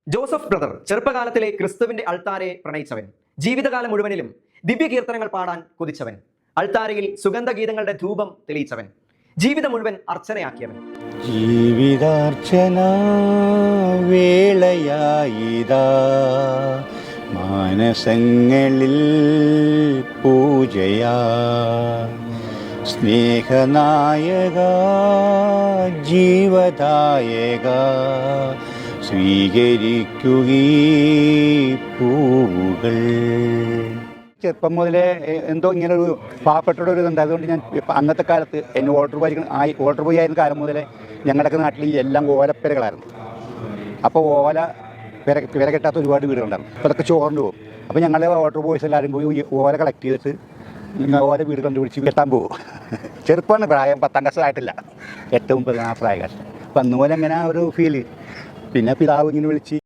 Joseph brother ചെറുപ്പകാലത്തിലെ ക്രിസ്തുവിന്റെ അൾത്താരെ പ്രണയിച്ചവൻ, ജീവിതകാലം മുഴുവനിലും ദിവ്യകീർത്തനങ്ങൾ പാടാൻ കൊതിച്ചവൻ, അൾത്താരയിൽ സുഗന്ധഗീതങ്ങളുടെ ധൂപം തെളിയിച്ചവൻ, ജീവിതം മുഴുവൻ അർച്ചനയാക്കിയവൻ. ജീവിതാർച്ചന വേളയായിതാ മാനസങ്ങളിൽ പൂജയാ സ്നേഹനായക ജീവദായക സ്വീകരിക്കുകീ പൂവുകൾ. ചെറുപ്പം മുതലേ എന്തോ ഇങ്ങനൊരു പാവപ്പെട്ടൊരു ഇതുണ്ട്. അതുകൊണ്ട് ഞാൻ അന്നത്തെ കാലത്ത് എന്നെ ഓർഡർ ബോയ് ആയിരുന്ന കാലം മുതലേ ഞങ്ങളുടെ നാട്ടിൽ എല്ലാം ഓലപ്പെരകളായിരുന്നു. അപ്പോൾ ഓല പെര കെട്ടാത്ത ഒരുപാട് വീടുകളുണ്ടായിരുന്നു. അപ്പോൾ അതൊക്കെ ചോർന്നു പോകും. അപ്പോൾ ഞങ്ങൾ ഓർഡർ ബോയ്സ് എല്ലാവരും പോയി ഓല കളക്ട് ചെയ്തിട്ട് ഓല വീട് കണ്ടുപിടിച്ച് കെട്ടാൻ പോകും. ചെറുപ്പമാണ്, പ്രായം 10ാം ക്ലാസ് ആയിട്ടില്ല, 8, 9 ആ പ്രായകാലം. അപ്പം അന്ന് പോലെ അങ്ങനെ ഒരു ഫീല്. പിന്നെ പിതാവ് ഇങ്ങനെ വിളിച്ച്